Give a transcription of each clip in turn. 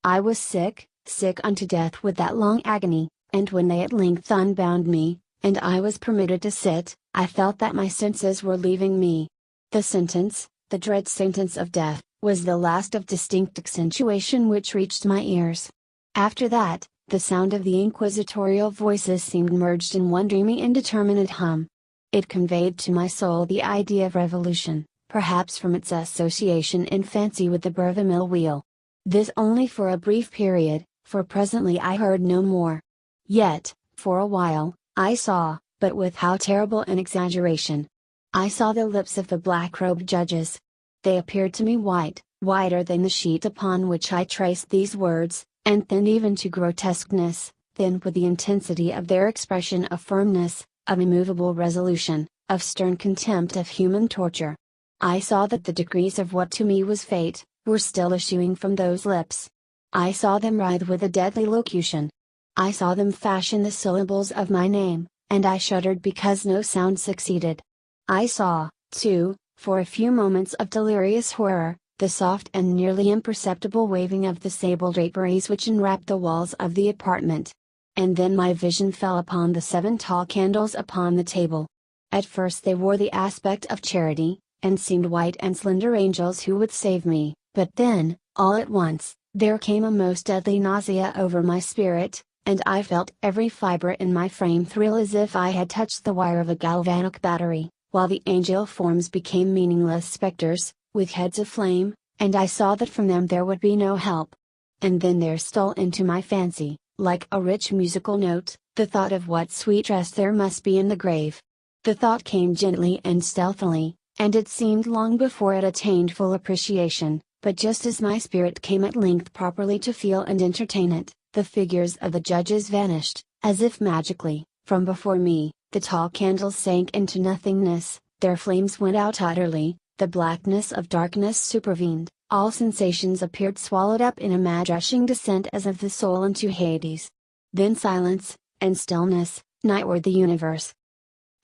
I was sick, sick unto death with that long agony, and when they at length unbound me, and I was permitted to sit, I felt that my senses were leaving me. The sentence, the dread sentence of death, was the last of distinct accentuation which reached my ears. After that, the sound of the inquisitorial voices seemed merged in one dreamy indeterminate hum. It conveyed to my soul the idea of revolution, perhaps from its association in fancy with the burr of a mill wheel. This only for a brief period, for presently I heard no more. Yet, for a while, I saw, but with how terrible an exaggeration! I saw the lips of the black-robed judges. They appeared to me white, whiter than the sheet upon which I traced these words, and thin even to grotesqueness, thin with the intensity of their expression of firmness, of immovable resolution, of stern contempt of human torture. I saw that the decrees of what to me was fate, were still issuing from those lips. I saw them writhe with a deadly locution. I saw them fashion the syllables of my name, and I shuddered because no sound succeeded. I saw, too, for a few moments of delirious horror, the soft and nearly imperceptible waving of the sable draperies which enwrapped the walls of the apartment. And then my vision fell upon the 7 tall candles upon the table. At first they wore the aspect of charity, and seemed white and slender angels who would save me, but then, all at once, there came a most deadly nausea over my spirit, and I felt every fiber in my frame thrill as if I had touched the wire of a galvanic battery, while the angel forms became meaningless specters, with heads of flame, and I saw that from them there would be no help. And then there stole into my fancy, like a rich musical note, the thought of what sweet rest there must be in the grave. The thought came gently and stealthily, and it seemed long before it attained full appreciation, but just as my spirit came at length properly to feel and entertain it, the figures of the judges vanished, as if magically, from before me. The tall candles sank into nothingness, their flames went out utterly, the blackness of darkness supervened, all sensations appeared swallowed up in a mad rushing descent as of the soul into Hades. Then silence, and stillness, nightward the universe.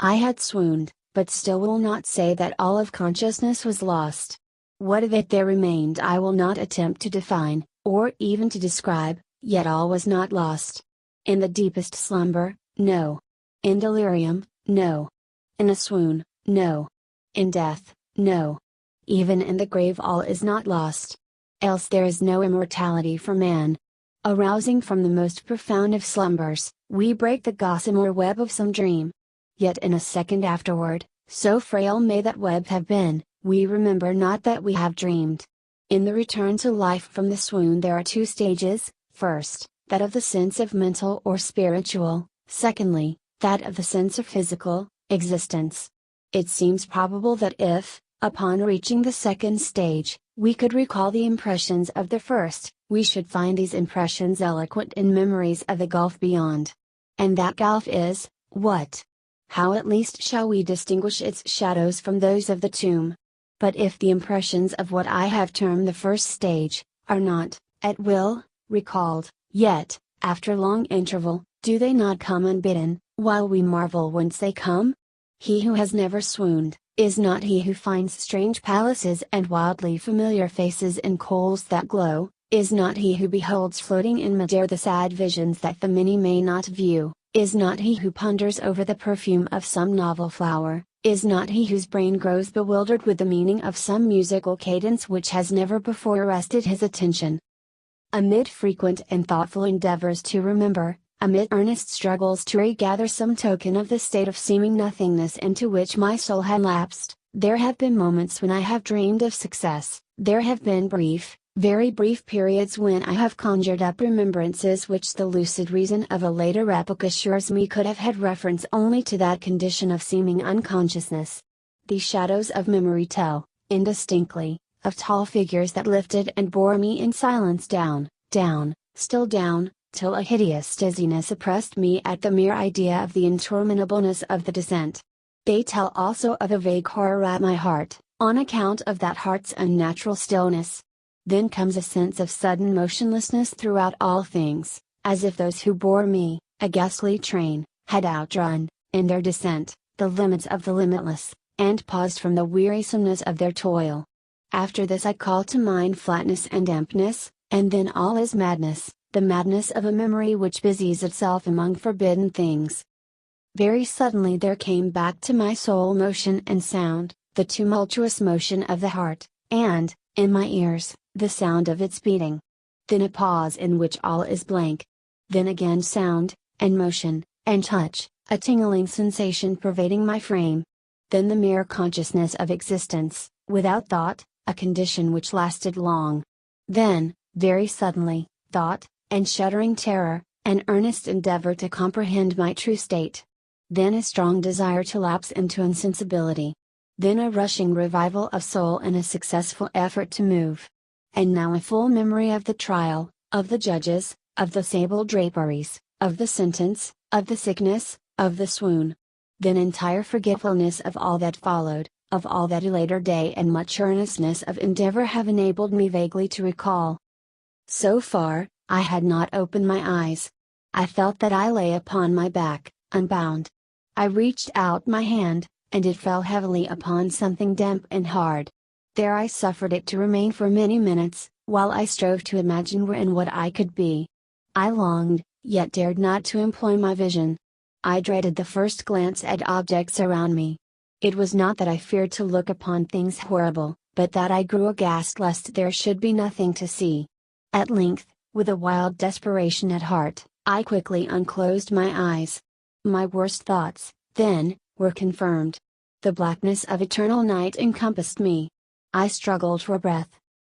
I had swooned, but still will not say that all of consciousness was lost. What of it there remained I will not attempt to define, or even to describe, yet all was not lost. In the deepest slumber, no. In delirium, no. In a swoon, no. In death, no. Even in the grave all is not lost. Else there is no immortality for man. Arousing from the most profound of slumbers, we break the gossamer web of some dream. Yet in a second afterward, so frail may that web have been, we remember not that we have dreamed. In the return to life from the swoon there are 2 stages, first, that of the sense of mental or spiritual, secondly, that of the sense of physical existence. It seems probable that if, upon reaching the second stage, we could recall the impressions of the first, we should find these impressions eloquent in memories of the gulf beyond. And that gulf is, what? How at least shall we distinguish its shadows from those of the tomb? But if the impressions of what I have termed the first stage, are not, at will, recalled, yet, after long interval, do they not come unbidden, while we marvel whence they come? He who has never swooned, is not he who finds strange palaces and wildly familiar faces in coals that glow, is not he who beholds floating in midair the sad visions that the many may not view, is not he who ponders over the perfume of some novel flower, is not he whose brain grows bewildered with the meaning of some musical cadence which has never before arrested his attention. Amid frequent and thoughtful endeavors to remember, amid earnest struggles to regather some token of the state of seeming nothingness into which my soul had lapsed, there have been moments when I have dreamed of success, there have been brief, very brief periods when I have conjured up remembrances which the lucid reason of a later epoch assures me could have had reference only to that condition of seeming unconsciousness. These shadows of memory tell, indistinctly, of tall figures that lifted and bore me in silence down, down, still down, till a hideous dizziness oppressed me at the mere idea of the interminableness of the descent. They tell also of a vague horror at my heart, on account of that heart's unnatural stillness. Then comes a sense of sudden motionlessness throughout all things, as if those who bore me, a ghastly train, had outrun, in their descent, the limits of the limitless, and paused from the wearisomeness of their toil. After this I call to mind flatness and emptiness, And then all is madness, the madness of a memory which busies itself among forbidden things. Very suddenly there came back to my soul motion and sound, the tumultuous motion of the heart, and, in my ears, the sound of its beating. Then a pause in which all is blank. Then again sound, and motion, and touch, a tingling sensation pervading my frame. Then the mere consciousness of existence, without thought, a condition which lasted long. Then, very suddenly, thought, and shuddering terror, an earnest endeavor to comprehend my true state. Then a strong desire to lapse into insensibility. Then a rushing revival of soul and a successful effort to move. And now a full memory of the trial, of the judges, of the sable draperies, of the sentence, of the sickness, of the swoon. Then entire forgetfulness of all that followed, of all that a later day and much earnestness of endeavor have enabled me vaguely to recall. So far, I had not opened my eyes. I felt that I lay upon my back, unbound. I reached out my hand, and it fell heavily upon something damp and hard. There I suffered it to remain for many minutes, while I strove to imagine where and what I could be. I longed, yet dared not to employ my vision. I dreaded the first glance at objects around me. It was not that I feared to look upon things horrible, but that I grew aghast lest there should be nothing to see. At length, with a wild desperation at heart, I quickly unclosed my eyes. My worst thoughts, then, were confirmed. The blackness of eternal night encompassed me. I struggled for breath.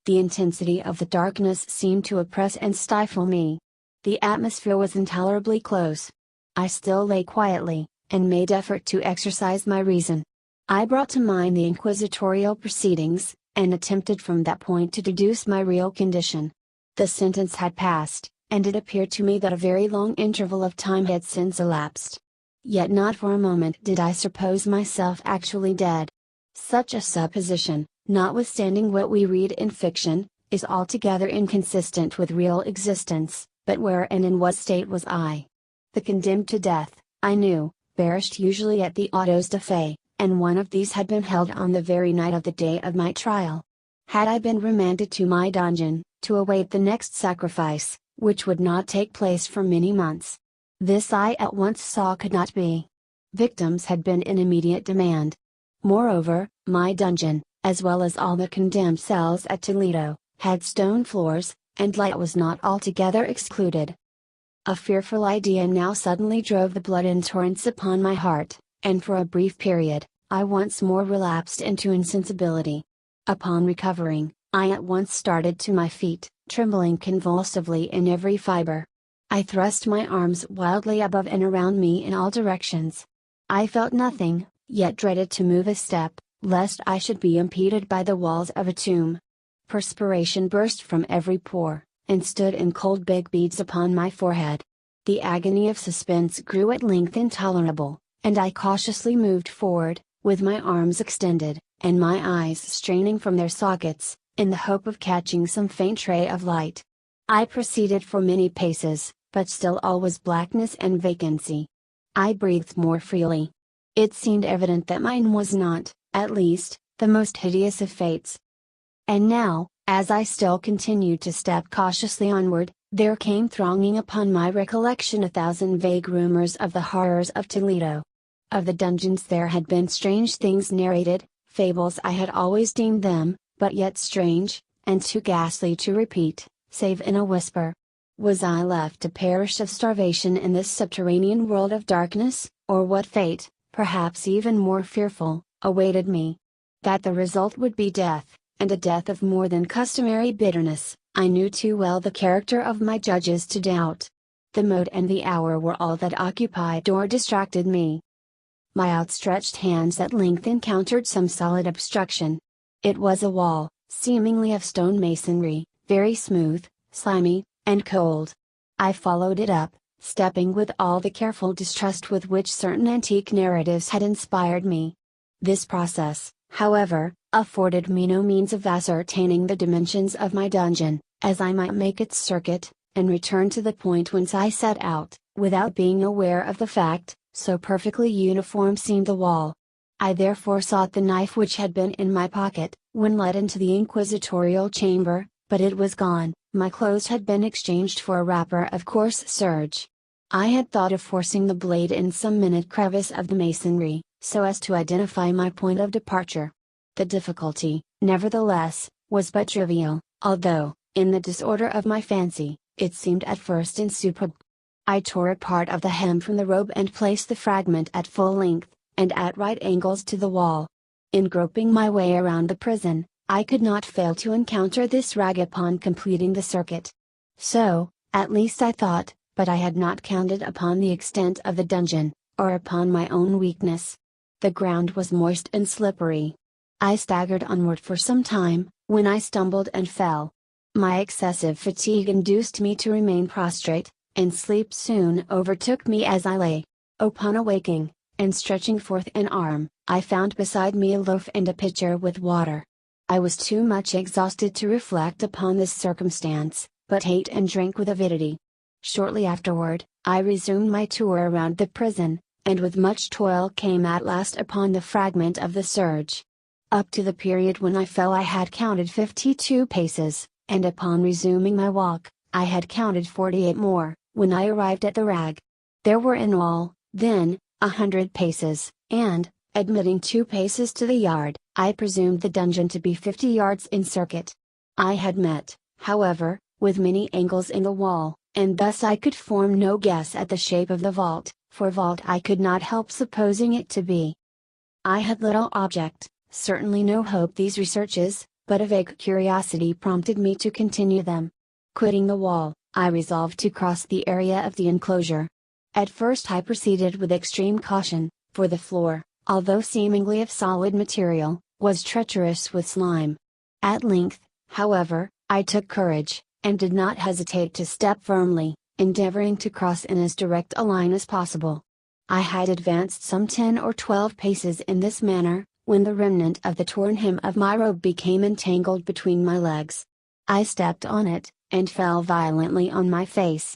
The intensity of the darkness seemed to oppress and stifle me. The atmosphere was intolerably close. I still lay quietly, and made effort to exercise my reason. I brought to mind the inquisitorial proceedings, and attempted from that point to deduce my real condition. The sentence had passed, and it appeared to me that a very long interval of time had since elapsed. Yet not for a moment did I suppose myself actually dead. Such a supposition, notwithstanding what we read in fiction, is altogether inconsistent with real existence. But where and in what state was I? The condemned to death, I knew, perished usually at the autos da fe, and one of these had been held on the very night of the day of my trial. Had I been remanded to my dungeon, to await the next sacrifice, which would not take place for many months? This I at once saw could not be. Victims had been in immediate demand. Moreover, my dungeon, as well as all the condemned cells at Toledo, had stone floors, and light was not altogether excluded. A fearful idea now suddenly drove the blood in torrents upon my heart, and for a brief period, I once more relapsed into insensibility. Upon recovering, I at once started to my feet, trembling convulsively in every fiber. I thrust my arms wildly above and around me in all directions. I felt nothing, yet dreaded to move a step, lest I should be impeded by the walls of a tomb. Perspiration burst from every pore, and stood in cold big beads upon my forehead. The agony of suspense grew at length intolerable, and I cautiously moved forward, with my arms extended, and my eyes straining from their sockets, in the hope of catching some faint ray of light. I proceeded for many paces, but still all was blackness and vacancy. I breathed more freely. It seemed evident that mine was not, at least, the most hideous of fates. And now, as I still continued to step cautiously onward, there came thronging upon my recollection 1,000 vague rumors of the horrors of Toledo. Of the dungeons there had been strange things narrated, fables I had always deemed them, but yet strange, and too ghastly to repeat, save in a whisper. Was I left to perish of starvation in this subterranean world of darkness, or what fate, perhaps even more fearful, awaited me? That the result would be death, and a death of more than customary bitterness, I knew too well the character of my judges to doubt. The mode and the hour were all that occupied or distracted me. My outstretched hands at length encountered some solid obstruction. It was a wall, seemingly of stone masonry, very smooth, slimy, and cold. I followed it up, stepping with all the careful distrust with which certain antique narratives had inspired me. This process, however, afforded me no means of ascertaining the dimensions of my dungeon, as I might make its circuit, and return to the point whence I set out, without being aware of the fact, so perfectly uniform seemed the wall. I therefore sought the knife which had been in my pocket, when led into the inquisitorial chamber, But it was gone. My clothes had been exchanged for a wrapper of coarse serge. I had thought of forcing the blade in some minute crevice of the masonry, so as to identify my point of departure. The difficulty, nevertheless, was but trivial, although, in the disorder of my fancy, it seemed at first insuperable. I tore a part of the hem from the robe and placed the fragment at full length, and at right angles to the wall. In groping my way around the prison, I could not fail to encounter this rag upon completing the circuit. So, at least I thought, but I had not counted upon the extent of the dungeon, or upon my own weakness. The ground was moist and slippery. I staggered onward for some time, when I stumbled and fell. My excessive fatigue induced me to remain prostrate, and sleep soon overtook me as I lay. Upon awaking, and stretching forth an arm, I found beside me a loaf and a pitcher with water. I was too much exhausted to reflect upon this circumstance, but ate and drank with avidity. Shortly afterward, I resumed my tour around the prison, and with much toil came at last upon the fragment of the serge. Up to the period when I fell I had counted 52 paces, and upon resuming my walk, I had counted 48 more, when I arrived at the rag. There were in all, then, 100 paces, and, admitting 2 paces to the yard, I presumed the dungeon to be 50 yards in circuit. I had met, however, with many angles in the wall, and thus I could form no guess at the shape of the vault, for vault I could not help supposing it to be. I had little object, certainly no hope these researches, but a vague curiosity prompted me to continue them. Quitting the wall, I resolved to cross the area of the enclosure. At first I proceeded with extreme caution, for the floor, although seemingly of solid material, was treacherous with slime. At length, however, I took courage, and did not hesitate to step firmly, endeavoring to cross in as direct a line as possible. I had advanced some 10 or 12 paces in this manner, when the remnant of the torn hem of my robe became entangled between my legs. I stepped on it, and fell violently on my face.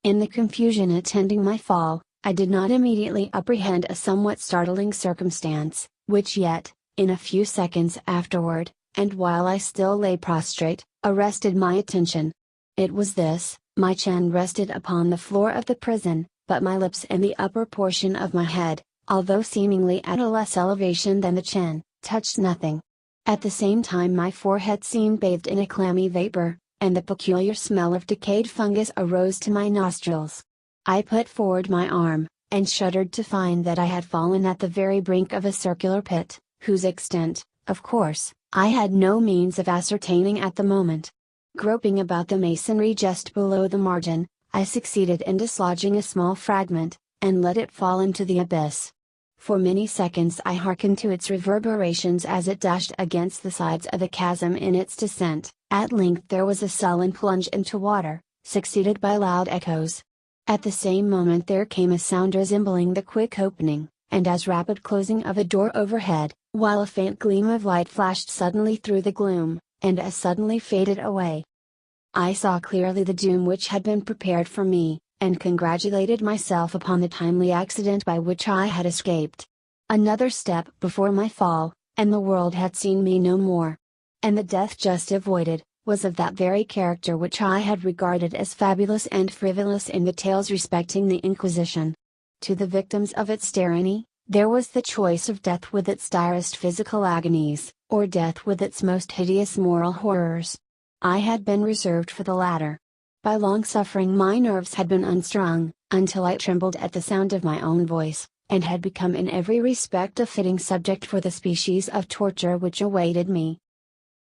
In the confusion attending my fall, I did not immediately apprehend a somewhat startling circumstance, which yet, in a few seconds afterward, and while I still lay prostrate, arrested my attention. It was this: my chin rested upon the floor of the prison, but my lips and the upper portion of my head, although seemingly at a less elevation than the chin, touched nothing. At the same time my forehead seemed bathed in a clammy vapor, and the peculiar smell of decayed fungus arose to my nostrils. I put forward my arm, and shuddered to find that I had fallen at the very brink of a circular pit, whose extent, of course, I had no means of ascertaining at the moment. Groping about the masonry just below the margin, I succeeded in dislodging a small fragment, and let it fall into the abyss. For many seconds I hearkened to its reverberations as it dashed against the sides of the chasm in its descent. At length there was a sullen plunge into water, succeeded by loud echoes. At the same moment there came a sound resembling the quick opening, and as rapid closing of a door overhead, while a faint gleam of light flashed suddenly through the gloom, and as suddenly faded away. I saw clearly the doom which had been prepared for me, and congratulated myself upon the timely accident by which I had escaped. Another step before my fall, and the world had seen me no more. And the death just avoided, was of that very character which I had regarded as fabulous and frivolous in the tales respecting the Inquisition. To the victims of its tyranny, there was the choice of death with its direst physical agonies, or death with its most hideous moral horrors. I had been reserved for the latter. By long suffering my nerves had been unstrung, until I trembled at the sound of my own voice, and had become in every respect a fitting subject for the species of torture which awaited me.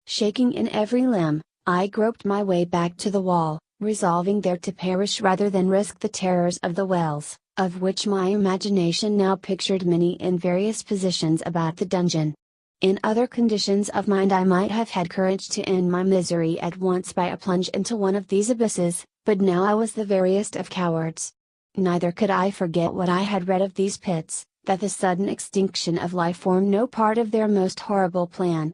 Shaking in every limb, I groped my way back to the wall, resolving there to perish rather than risk the terrors of the wells, of which my imagination now pictured many in various positions about the dungeon. In other conditions of mind I might have had courage to end my misery at once by a plunge into one of these abysses, but now I was the veriest of cowards. Neither could I forget what I had read of these pits, that the sudden extinction of life formed no part of their most horrible plan.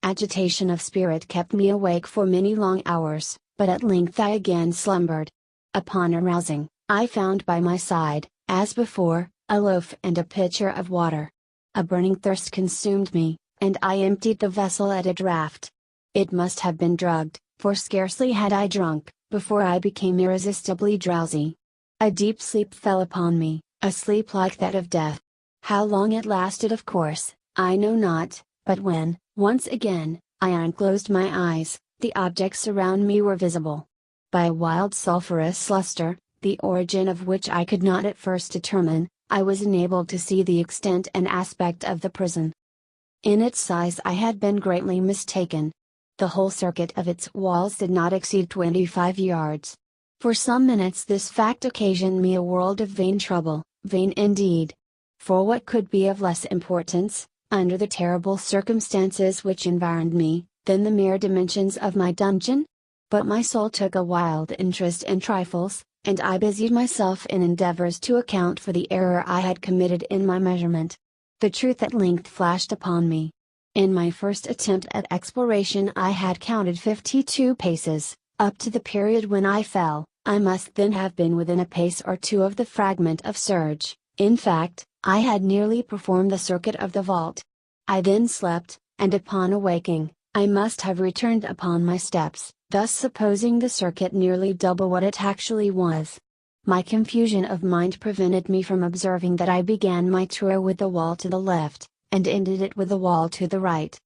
Agitation of spirit kept me awake for many long hours, but at length I again slumbered. Upon arousing, I found by my side, as before, a loaf and a pitcher of water. A burning thirst consumed me, and I emptied the vessel at a draught. It must have been drugged, for scarcely had I drunk, before I became irresistibly drowsy. A deep sleep fell upon me, a sleep like that of death. How long it lasted, of course, I know not, but when, once again, I unclosed my eyes, the objects around me were visible. By a wild sulphurous luster, the origin of which I could not at first determine, I was enabled to see the extent and aspect of the prison. In its size I had been greatly mistaken. The whole circuit of its walls did not exceed 25 yards. For some minutes this fact occasioned me a world of vain trouble, vain indeed. For what could be of less importance, under the terrible circumstances which environed me, than the mere dimensions of my dungeon? But my soul took a wild interest in trifles, and I busied myself in endeavors to account for the error I had committed in my measurement. The truth at length flashed upon me. In my first attempt at exploration I had counted 52 paces. Up to the period when I fell, I must then have been within a pace or two of the fragment of serge. In fact, I had nearly performed the circuit of the vault. I then slept, and upon awaking, I must have returned upon my steps, thus supposing the circuit nearly double what it actually was. My confusion of mind prevented me from observing that I began my tour with the wall to the left, and ended it with the wall to the right.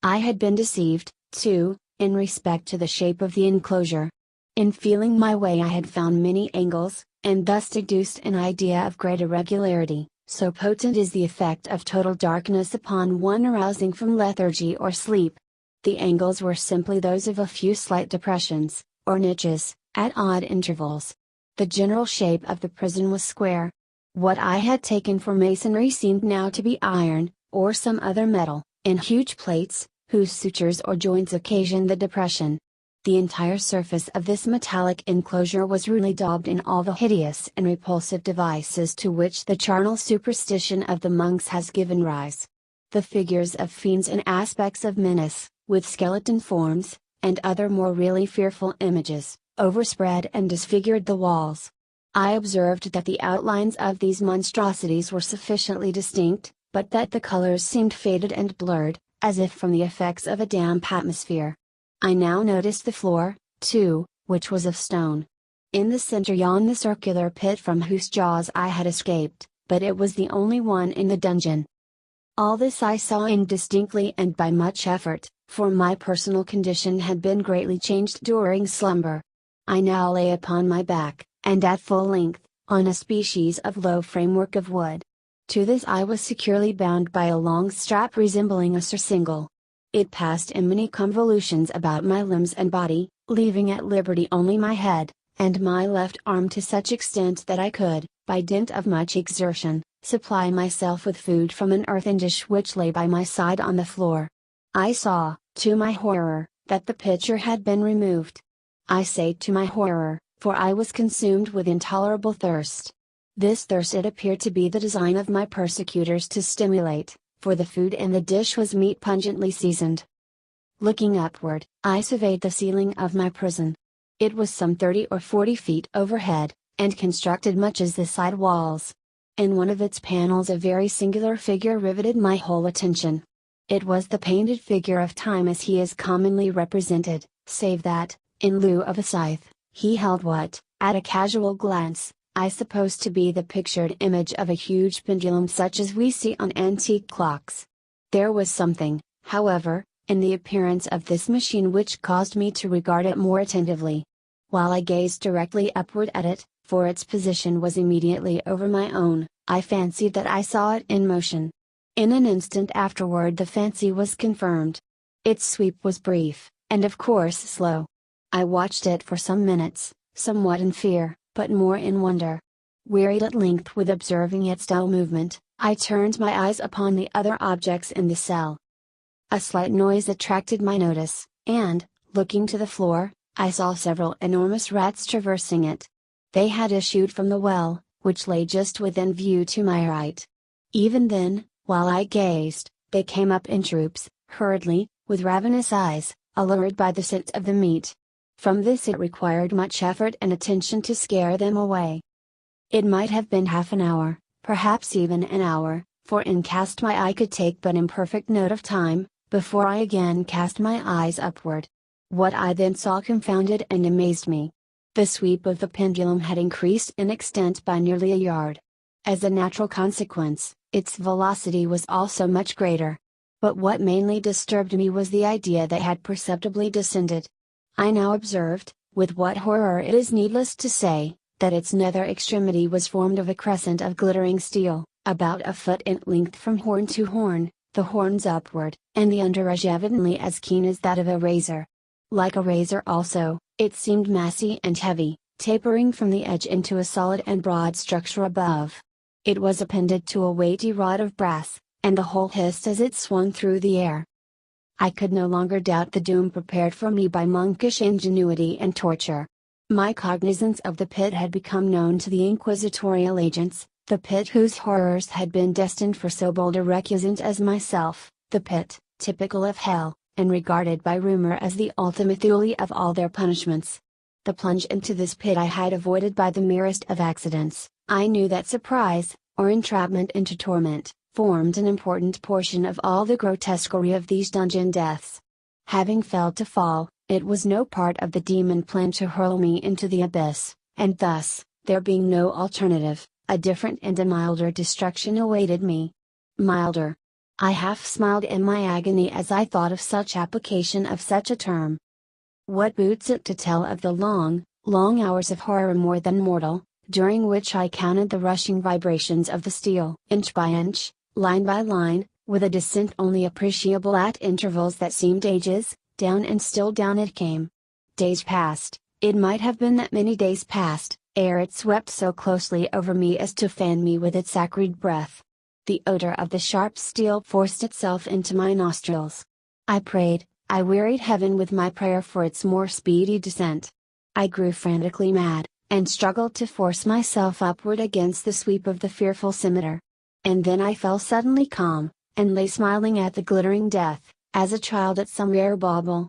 I had been deceived, too, in respect to the shape of the enclosure. In feeling my way I had found many angles, and thus deduced an idea of great irregularity, so potent is the effect of total darkness upon one arousing from lethargy or sleep. The angles were simply those of a few slight depressions, or niches, at odd intervals. The general shape of the prison was square. What I had taken for masonry seemed now to be iron, or some other metal, in huge plates, whose sutures or joints occasioned the depression. The entire surface of this metallic enclosure was rudely daubed in all the hideous and repulsive devices to which the charnel superstition of the monks has given rise. The figures of fiends and aspects of menace, with skeleton forms, and other more really fearful images, overspread and disfigured the walls. I observed that the outlines of these monstrosities were sufficiently distinct, but that the colors seemed faded and blurred, as if from the effects of a damp atmosphere. I now noticed the floor, too, which was of stone. In the center yawned the circular pit from whose jaws I had escaped, but it was the only one in the dungeon. All this I saw indistinctly and by much effort, for my personal condition had been greatly changed during slumber. I now lay upon my back, and at full length, on a species of low framework of wood. To this I was securely bound by a long strap resembling a surcingle. It passed in many convolutions about my limbs and body, leaving at liberty only my head, and my left arm to such extent that I could, by dint of much exertion, supply myself with food from an earthen dish which lay by my side on the floor. I saw, to my horror, that the pitcher had been removed. I say to my horror, for I was consumed with intolerable thirst. This thirst it appeared to be the design of my persecutors to stimulate, for the food in the dish was meat pungently seasoned. Looking upward, I surveyed the ceiling of my prison. It was some 30 or 40 feet overhead, and constructed much as the side walls. In one of its panels a very singular figure riveted my whole attention. It was the painted figure of Time as he is commonly represented, save that, in lieu of a scythe, he held what, at a casual glance, I supposed to be the pictured image of a huge pendulum such as we see on antique clocks. There was something, however, in the appearance of this machine which caused me to regard it more attentively. While I gazed directly upward at it, for its position was immediately over my own, I fancied that I saw it in motion. In an instant afterward the fancy was confirmed. Its sweep was brief, and of course slow. I watched it for some minutes, somewhat in fear, but more in wonder. Wearied at length with observing its dull movement, I turned my eyes upon the other objects in the cell. A slight noise attracted my notice, and, looking to the floor, I saw several enormous rats traversing it. They had issued from the well, which lay just within view to my right. Even then, while I gazed, they came up in troops, hurriedly, with ravenous eyes, allured by the scent of the meat. From this it required much effort and attention to scare them away. It might have been half an hour, perhaps even an hour, for in cast my eye could take but imperfect note of time, before I again cast my eyes upward. What I then saw confounded and amazed me. The sweep of the pendulum had increased in extent by nearly a yard. As a natural consequence, its velocity was also much greater. But what mainly disturbed me was the idea that had perceptibly descended. I now observed, with what horror it is needless to say, that its nether extremity was formed of a crescent of glittering steel, about a foot in length from horn to horn, the horns upward, and the underedge evidently as keen as that of a razor. Like a razor also, it seemed massy and heavy, tapering from the edge into a solid and broad structure above. It was appended to a weighty rod of brass, and the whole hissed as it swung through the air. I could no longer doubt the doom prepared for me by monkish ingenuity and torture. My cognizance of the pit had become known to the inquisitorial agents, the pit whose horrors had been destined for so bold a recusant as myself, the pit, typical of hell, and regarded by rumor as the ultima thule of all their punishments. The plunge into this pit I had avoided by the merest of accidents. I knew that surprise, or entrapment into torment, formed an important portion of all the grotesquerie of these dungeon deaths. Having failed to fall, it was no part of the demon plan to hurl me into the abyss, and thus, there being no alternative, a different and a milder destruction awaited me. Milder. I half smiled in my agony as I thought of such application of such a term. What boots it to tell of the long, long hours of horror more than mortal, during which I counted the rushing vibrations of the steel inch by inch, line by line, with a descent only appreciable at intervals that seemed ages, down and still down it came. Days passed, it might have been that many days passed, ere it swept so closely over me as to fan me with its acrid breath. The odor of the sharp steel forced itself into my nostrils. I prayed, I wearied heaven with my prayer for its more speedy descent. I grew frantically mad, and struggled to force myself upward against the sweep of the fearful scimitar. And then I fell suddenly calm, and lay smiling at the glittering death, as a child at some rare bauble.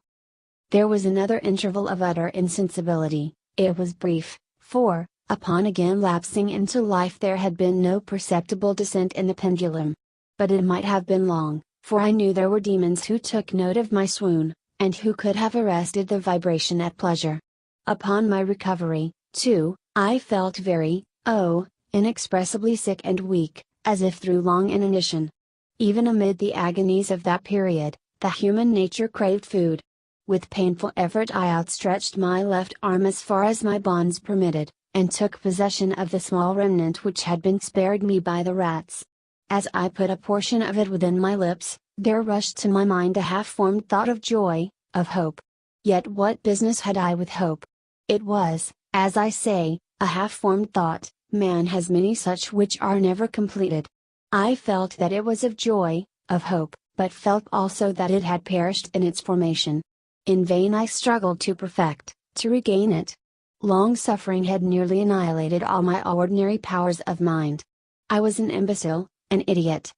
There was another interval of utter insensibility. It was brief, for, upon again lapsing into life there had been no perceptible descent in the pendulum. But it might have been long, for I knew there were demons who took note of my swoon, and who could have arrested the vibration at pleasure. Upon my recovery, too, I felt very, inexpressibly sick and weak, as if through long inanition. Even amid the agonies of that period, the human nature craved food. With painful effort I outstretched my left arm as far as my bonds permitted, and took possession of the small remnant which had been spared me by the rats. As I put a portion of it within my lips, there rushed to my mind a half-formed thought of joy, of hope. Yet what business had I with hope? It was, as I say, a half-formed thought. Man has many such which are never completed. I felt that it was of joy, of hope, but felt also that it had perished in its formation. In vain I struggled to perfect, to regain it. Long suffering had nearly annihilated all my ordinary powers of mind. I was an imbecile, an idiot.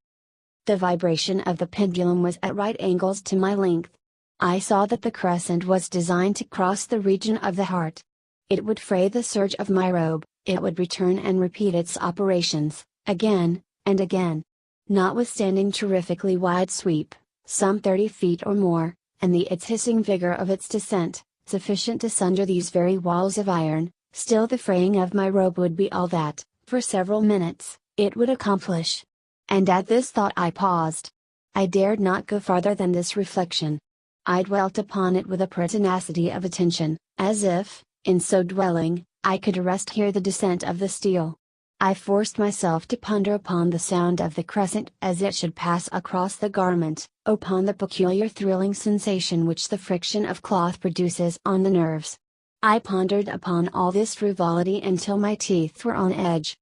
The vibration of the pendulum was at right angles to my length. I saw that the crescent was designed to cross the region of the heart. It would fray the serge of my robe, it would return and repeat its operations, again, and again. Notwithstanding terrifically wide sweep, some 30 feet or more, and its hissing vigor of its descent, sufficient to sunder these very walls of iron, still the fraying of my robe would be all that, for several minutes, it would accomplish. And at this thought I paused. I dared not go farther than this reflection. I dwelt upon it with a pertinacity of attention, as if, in so dwelling, I could arrest here the descent of the steel. I forced myself to ponder upon the sound of the crescent as it should pass across the garment, upon the peculiar thrilling sensation which the friction of cloth produces on the nerves. I pondered upon all this frivolity until my teeth were on edge.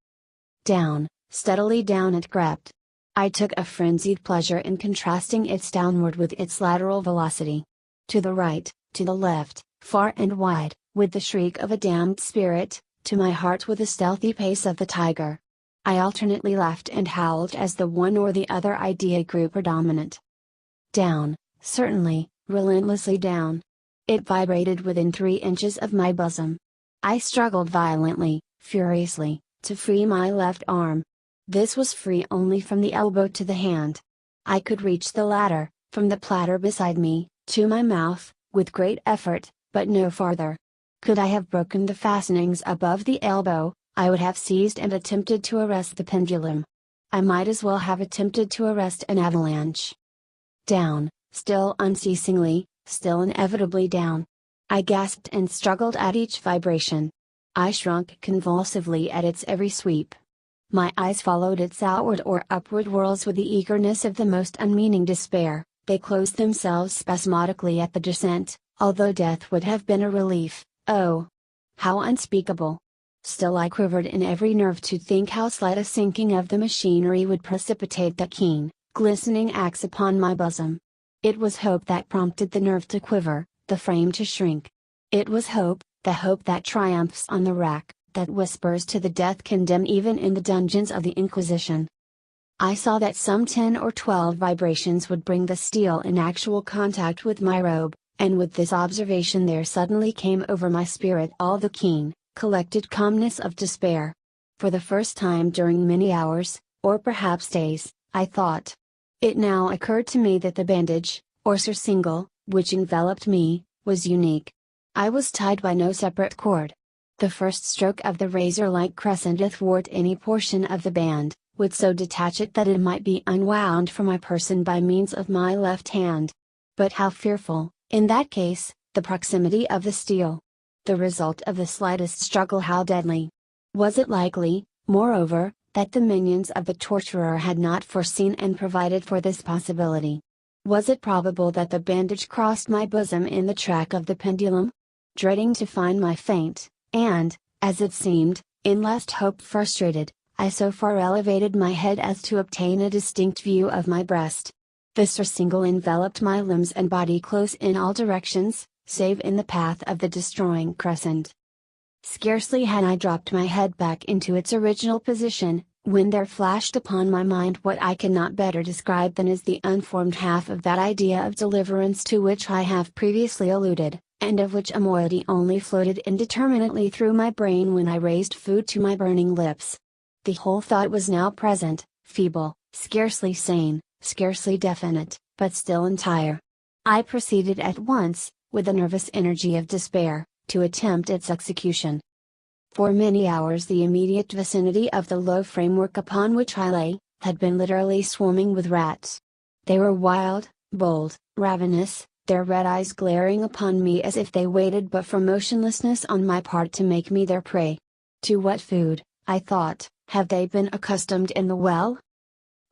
Down, steadily down it crept. I took a frenzied pleasure in contrasting its downward with its lateral velocity. To the right, to the left, far and wide, with the shriek of a damned spirit, to my heart with the stealthy pace of the tiger. I alternately laughed and howled as the one or the other idea grew predominant. Down, certainly, relentlessly down. It vibrated within 3 inches of my bosom. I struggled violently, furiously, to free my left arm. This was free only from the elbow to the hand. I could reach the latter, from the platter beside me, to my mouth, with great effort, but no farther. Could I have broken the fastenings above the elbow, I would have seized and attempted to arrest the pendulum. I might as well have attempted to arrest an avalanche. Down, still unceasingly, still inevitably down. I gasped and struggled at each vibration. I shrunk convulsively at its every sweep. My eyes followed its outward or upward whirls with the eagerness of the most unmeaning despair. They closed themselves spasmodically at the descent, although death would have been a relief. Oh! How unspeakable! Still I quivered in every nerve to think how slight a sinking of the machinery would precipitate that keen, glistening axe upon my bosom. It was hope that prompted the nerve to quiver, the frame to shrink. It was hope, the hope that triumphs on the rack, that whispers to the death condemned even in the dungeons of the Inquisition. I saw that some 10 or 12 vibrations would bring the steel in actual contact with my robe, and with this observation there suddenly came over my spirit all the keen, collected calmness of despair. For the first time during many hours, or perhaps days, I thought. It now occurred to me that the bandage, or surcingle, which enveloped me, was unique. I was tied by no separate cord. The first stroke of the razor-like crescent athwart any portion of the band, would so detach it that it might be unwound from my person by means of my left hand. But how fearful, in that case, the proximity of the steel! The result of the slightest struggle how deadly! Was it likely, moreover, that the minions of the torturer had not foreseen and provided for this possibility? Was it probable that the bandage crossed my bosom in the track of the pendulum? Dreading to find my feint, and, as it seemed, in lest hope frustrated, I so far elevated my head as to obtain a distinct view of my breast. The surcingle enveloped my limbs and body close in all directions, save in the path of the destroying crescent. Scarcely had I dropped my head back into its original position, when there flashed upon my mind what I cannot better describe than as the unformed half of that idea of deliverance to which I have previously alluded, and of which a moiety only floated indeterminately through my brain when I raised food to my burning lips. The whole thought was now present, feeble, scarcely sane, scarcely definite, but still entire. I proceeded at once, with the nervous energy of despair, to attempt its execution. For many hours the immediate vicinity of the low framework upon which I lay, had been literally swarming with rats. They were wild, bold, ravenous, their red eyes glaring upon me as if they waited but for motionlessness on my part to make me their prey. To what food, I thought, have they been accustomed in the well?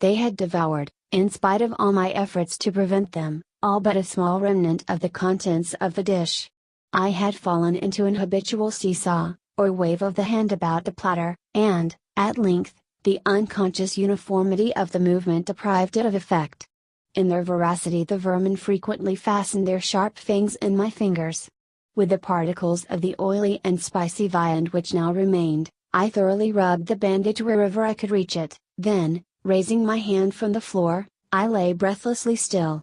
They had devoured, in spite of all my efforts to prevent them, all but a small remnant of the contents of the dish. I had fallen into an habitual seesaw, or wave of the hand about the platter, and, at length, the unconscious uniformity of the movement deprived it of effect. In their voracity the vermin frequently fastened their sharp fangs in my fingers. With the particles of the oily and spicy viand which now remained, I thoroughly rubbed the bandage wherever I could reach it, then, raising my hand from the floor, I lay breathlessly still.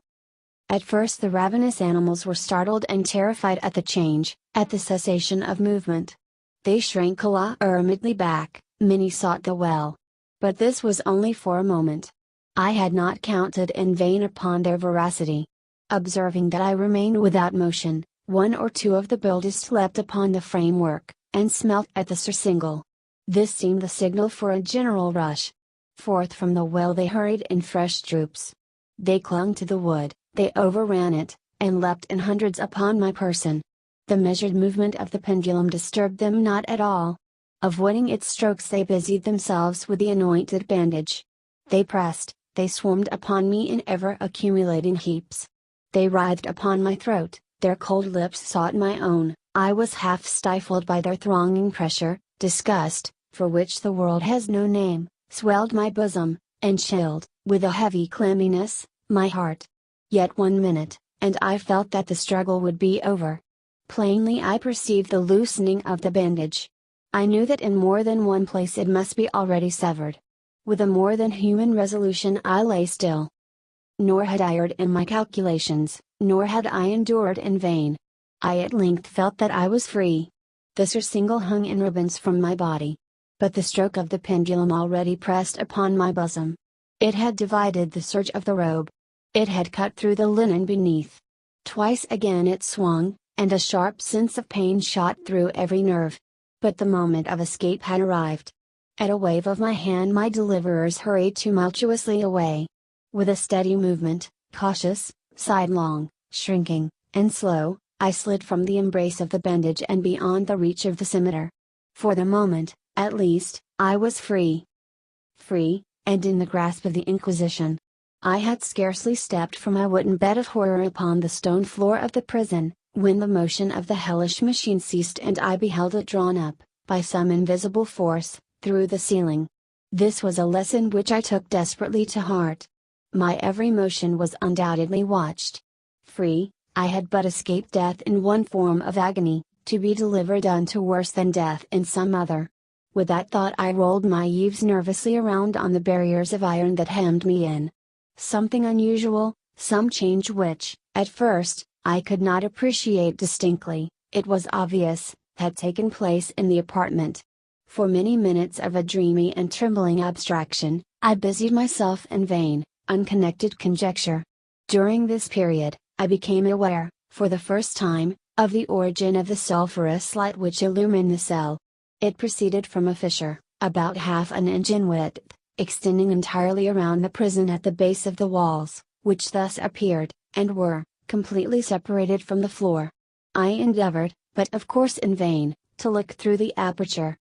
At first the ravenous animals were startled and terrified at the change, at the cessation of movement. They shrank alarmedly back, many sought the well. But this was only for a moment. I had not counted in vain upon their voracity. Observing that I remained without motion, one or two of the boldest leapt upon the framework, and smelt at the surcingle. This seemed the signal for a general rush. Forth from the well they hurried in fresh troops. They clung to the wood, they overran it, and leapt in hundreds upon my person. The measured movement of the pendulum disturbed them not at all. Avoiding its strokes they busied themselves with the anointed bandage. They pressed, they swarmed upon me in ever accumulating heaps. They writhed upon my throat, their cold lips sought my own, I was half stifled by their thronging pressure. Disgust, for which the world has no name, swelled my bosom, and chilled, with a heavy clamminess, my heart. Yet 1 minute, and I felt that the struggle would be over. Plainly I perceived the loosening of the bandage. I knew that in more than one place it must be already severed. With a more than human resolution I lay still. Nor had I erred in my calculations, nor had I endured in vain. I at length felt that I was free. The surcingle hung in ribbons from my body. But the stroke of the pendulum already pressed upon my bosom. It had divided the serge of the robe. It had cut through the linen beneath. Twice again it swung, and a sharp sense of pain shot through every nerve. But the moment of escape had arrived. At a wave of my hand my deliverers hurried tumultuously away. With a steady movement, cautious, sidelong, shrinking, and slow, I slid from the embrace of the bandage and beyond the reach of the scimitar. For the moment, at least, I was free. Free, and in the grasp of the Inquisition. I had scarcely stepped from my wooden bed of horror upon the stone floor of the prison, when the motion of the hellish machine ceased and I beheld it drawn up, by some invisible force, through the ceiling. This was a lesson which I took desperately to heart. My every motion was undoubtedly watched. Free, I had but escaped death in one form of agony, to be delivered unto worse than death in some other. With that thought I rolled my eaves nervously around on the barriers of iron that hemmed me in. Something unusual, some change which, at first, I could not appreciate distinctly, it was obvious, had taken place in the apartment. For many minutes of a dreamy and trembling abstraction, I busied myself in vain, unconnected conjecture. During this period, I became aware, for the first time, of the origin of the sulphurous light which illumined the cell. It proceeded from a fissure, about half an inch in width, extending entirely around the prison at the base of the walls, which thus appeared, and were, completely separated from the floor. I endeavored, but of course in vain, to look through the aperture.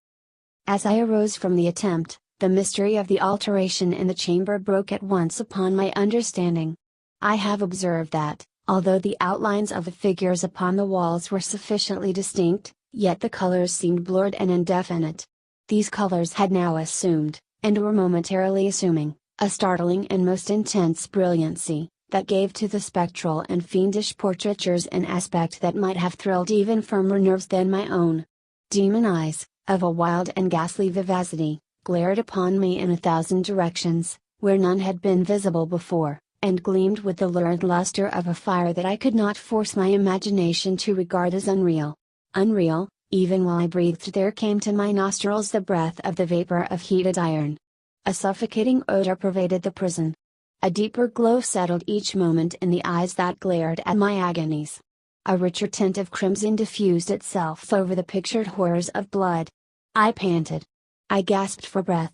As I arose from the attempt, the mystery of the alteration in the chamber broke at once upon my understanding. I have observed that, although the outlines of the figures upon the walls were sufficiently distinct, yet the colors seemed blurred and indefinite. These colors had now assumed, and were momentarily assuming, a startling and most intense brilliancy, that gave to the spectral and fiendish portraitures an aspect that might have thrilled even firmer nerves than my own. Demon eyes, of a wild and ghastly vivacity, glared upon me in 1,000 directions, where none had been visible before, and gleamed with the lurid luster of a fire that I could not force my imagination to regard as unreal. Unreal, even while I breathed there came to my nostrils the breath of the vapor of heated iron. A suffocating odor pervaded the prison. A deeper glow settled each moment in the eyes that glared at my agonies. A richer tint of crimson diffused itself over the pictured horrors of blood. I panted. I gasped for breath.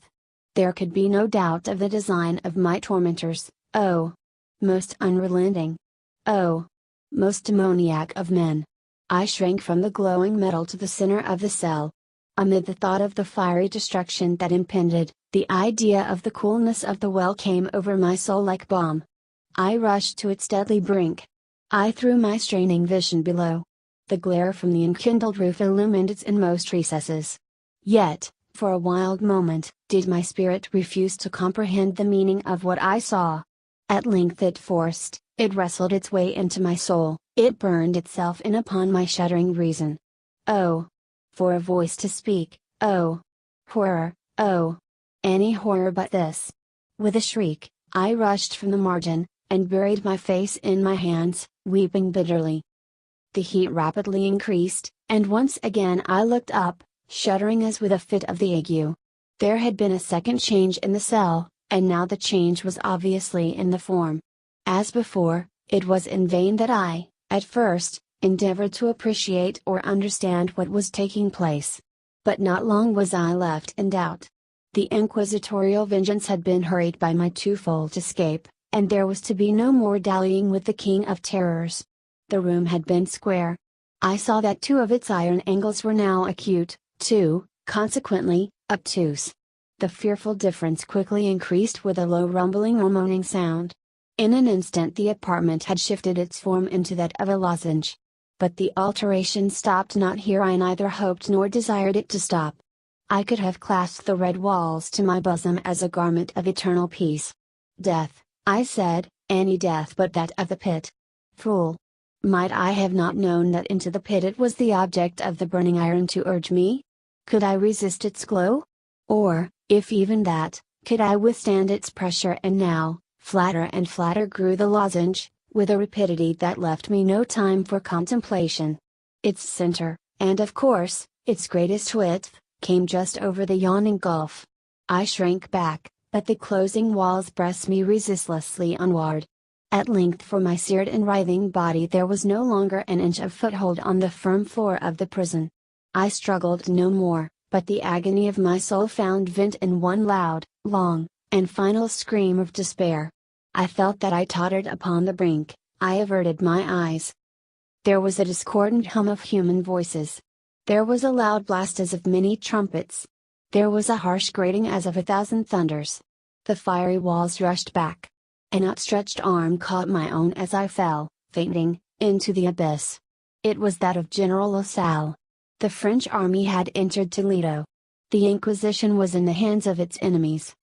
There could be no doubt of the design of my tormentors. Oh! Most unrelenting! Oh! Most demoniac of men! I shrank from the glowing metal to the center of the cell. Amid the thought of the fiery destruction that impended, the idea of the coolness of the well came over my soul like balm. I rushed to its deadly brink. I threw my straining vision below. The glare from the enkindled roof illumined its inmost recesses. Yet, for a wild moment, did my spirit refuse to comprehend the meaning of what I saw. At length it wrestled its way into my soul, it burned itself in upon my shuddering reason. Oh! For a voice to speak, oh! Horror, oh! Any horror but this! With a shriek, I rushed from the margin, and buried my face in my hands, weeping bitterly. The heat rapidly increased, and once again I looked up, shuddering as with a fit of the ague. There had been a second change in the cell, and now the change was obviously in the form. As before, it was in vain that I, at first, endeavored to appreciate or understand what was taking place. But not long was I left in doubt. The inquisitorial vengeance had been hurried by my twofold escape, and there was to be no more dallying with the King of Terrors. The room had been square. I saw that two of its iron angles were now acute, two, consequently, obtuse. The fearful difference quickly increased with a low rumbling or moaning sound. In an instant the apartment had shifted its form into that of a lozenge. But the alteration stopped not here. I neither hoped nor desired it to stop. I could have clasped the red walls to my bosom as a garment of eternal peace. Death, I said, any death but that of the pit. Fool! Might I have not known that into the pit it was the object of the burning iron to urge me? Could I resist its glow? Or, if even that, could I withstand its pressure? And now, flatter and flatter grew the lozenge, with a rapidity that left me no time for contemplation. Its center, and of course, its greatest width, came just over the yawning gulf. I shrank back, but the closing walls pressed me resistlessly onward. At length for my seared and writhing body there was no longer an inch of foothold on the firm floor of the prison. I struggled no more, but the agony of my soul found vent in one loud, long, and final scream of despair. I felt that I tottered upon the brink. I averted my eyes. There was a discordant hum of human voices. There was a loud blast as of many trumpets. There was a harsh grating as of 1,000 thunders. The fiery walls rushed back. An outstretched arm caught my own as I fell, fainting, into the abyss. It was that of General Lasalle. The French army had entered Toledo. The Inquisition was in the hands of its enemies.